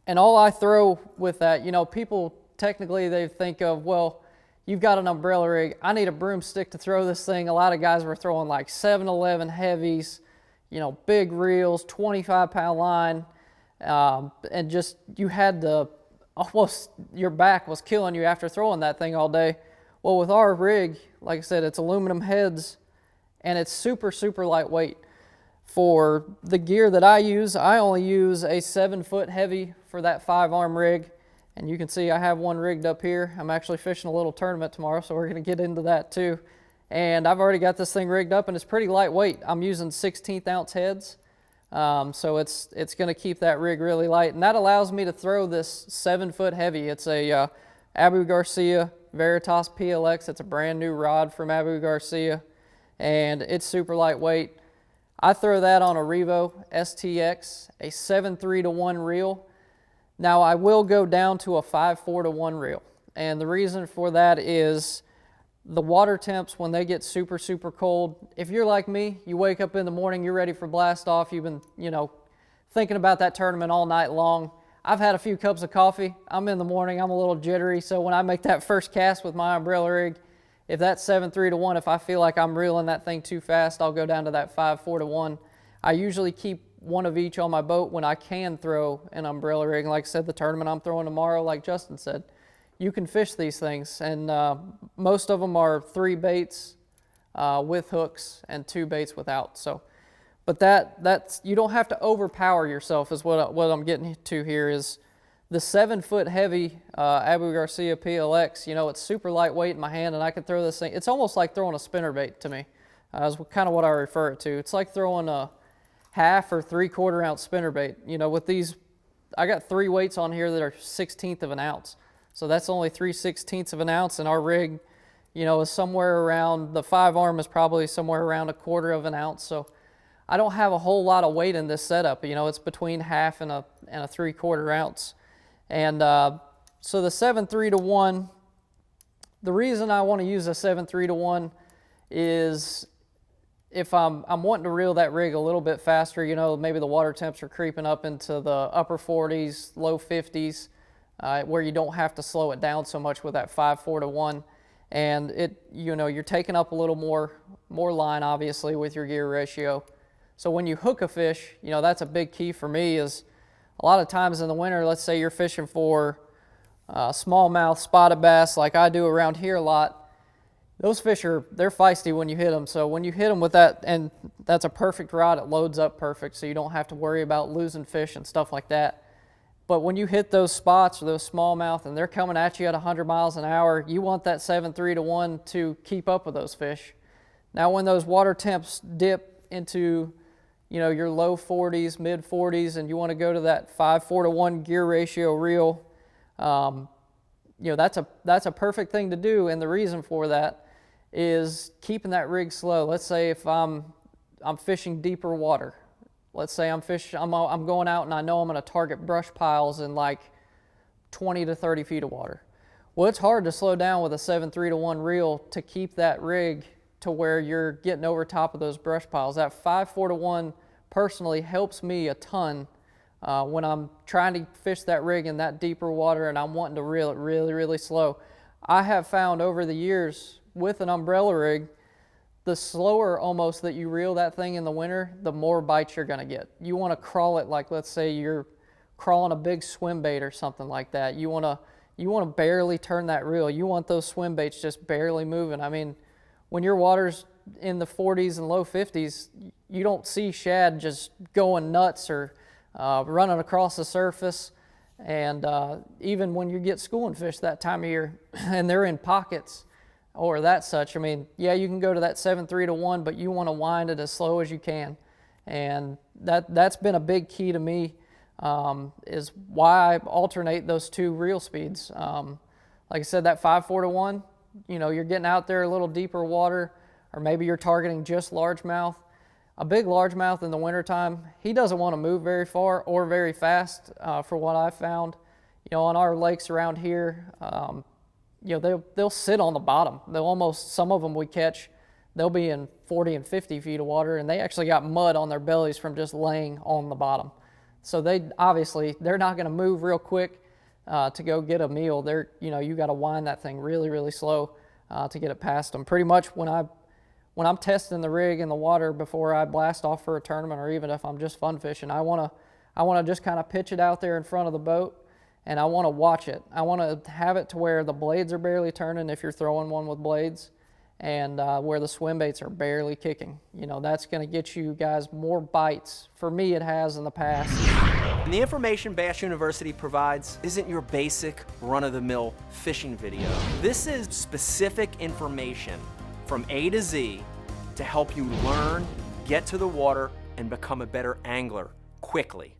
And all I throw with that, you know, people technically they think of, well, you've got an umbrella rig. I need a broomstick to throw this thing. A lot of guys were throwing like 7-Eleven heavies, you know, big reels, 25-pound line, and just you had to almost your back was killing you after throwing that thing all day. Well, with our rig, like I said, it's aluminum heads and it's super, super lightweight. For the gear that I use, I only use a 7-foot heavy for that 5-arm rig. And you can see I have one rigged up here. I'm actually fishing a little tournament tomorrow, so we're going to get into that too. And I've already got this thing rigged up, and it's pretty lightweight. I'm using 16th ounce heads, so it's going to keep that rig really light. And that allows me to throw this 7-foot heavy. It's a Abu Garcia Veritas PLX. It's a brand new rod from Abu Garcia, and it's super lightweight. I throw that on a Revo STX, a 7.3-to-1 reel. Now I will go down to a 5.4-to-1 reel, and the reason for that is the water temps when they get super, super cold. If you're like me, you wake up in the morning, you're ready for blast off. You've been, you know, thinking about that tournament all night long. I've had a few cups of coffee. I'm in the morning, I'm a little jittery, so when I make that first cast with my umbrella rig, if that's 7.3-to-1, if I feel like I'm reeling that thing too fast, I'll go down to that 5.4-to-1. I usually keep one of each on my boat when I can throw an umbrella rig. And like I said, the tournament I'm throwing tomorrow, like Justin said, you can fish these things. And most of them are 3 baits with hooks and 2 baits without. So, but that's you don't have to overpower yourself is what I'm getting to here is the 7-foot heavy Abu Garcia PLX, you know, it's super lightweight in my hand and I can throw this thing. It's almost like throwing a spinnerbait to me. Is kind of what I refer it to. It's like throwing a 1/2 or 3/4 ounce spinnerbait. You know, with these, I got 3 weights on here that are 1/16 of an ounce. So that's only 3/16 of an ounce, and our rig, you know, is somewhere around, the 5-arm is probably somewhere around 1/4 of an ounce. So I don't have a whole lot of weight in this setup. You know, it's between 1/2 and a 3/4 ounce. And so the 7.3-to-1, the reason I want to use a 7.3-to-1 is if I'm wanting to reel that rig a little bit faster, you know, maybe the water temps are creeping up into the upper 40s, low 50s, where you don't have to slow it down so much with that 5.4-to-1. And it, you know, you're taking up a little more line, obviously, with your gear ratio. So when you hook a fish, you know, that's a big key for me is a lot of times in the winter, let's say you're fishing for smallmouth spotted bass like I do around here a lot. Those fish they're feisty when you hit them. So when you hit them with that, and that's a perfect rod, it loads up perfect, so you don't have to worry about losing fish and stuff like that. But when you hit those spots or those smallmouth and they're coming at you at 100 miles an hour, you want that 7.3-to-1 to keep up with those fish. Now when those water temps dip into, you know, your low 40s, mid 40s, and you want to go to that 5.4-to-1 gear ratio reel, you know, that's a perfect thing to do. And the reason for that is keeping that rig slow. Let's say if I'm fishing deeper water. Let's say I'm going out and I know I'm going to target brush piles in like 20 to 30 feet of water. Well, it's hard to slow down with a 7.3-to-1 reel to keep that rig to where you're getting over top of those brush piles. That 5.4-to-1 personally helps me a ton when I'm trying to fish that rig in that deeper water and I'm wanting to reel it really, really slow. I have found over the years with an umbrella rig, the slower almost that you reel that thing in the winter, the more bites you're going to get. You want to crawl it like, let's say you're crawling a big swim bait or something like that. You want to barely turn that reel. You want those swim baits just barely moving. I mean, when your water's in the 40s and low 50s, you don't see shad just going nuts or running across the surface. And even when you get schooling fish that time of year and they're in pockets or that such, I mean, yeah, you can go to that 7.3-to-1, but you want to wind it as slow as you can. And that's been a big key to me, is why I alternate those 2 reel speeds. Like I said, that 5.4-to-1, you know, you're getting out there a little deeper water, or maybe you're targeting just largemouth. A big largemouth in the wintertime, he doesn't want to move very far or very fast, for what I've found. You know, on our lakes around here, you know, they'll sit on the bottom. Some of them we catch, they'll be in 40 and 50 feet of water, and they actually got mud on their bellies from just laying on the bottom. So they're not going to move real quick to go get a meal. You got to wind that thing really, really slow to get it past them. Pretty much when I'm testing the rig in the water before I blast off for a tournament, or even if I'm just fun fishing, I want to just kind of pitch it out there in front of the boat, and I want to watch it. I want to have it to where the blades are barely turning if you're throwing one with blades, and where the swim baits are barely kicking. That's going to get you guys more bites. For me, it has in the past. And the information Bass University provides isn't your basic run-of-the-mill fishing video. This is specific information from A to Z to help you learn, get to the water, and become a better angler quickly.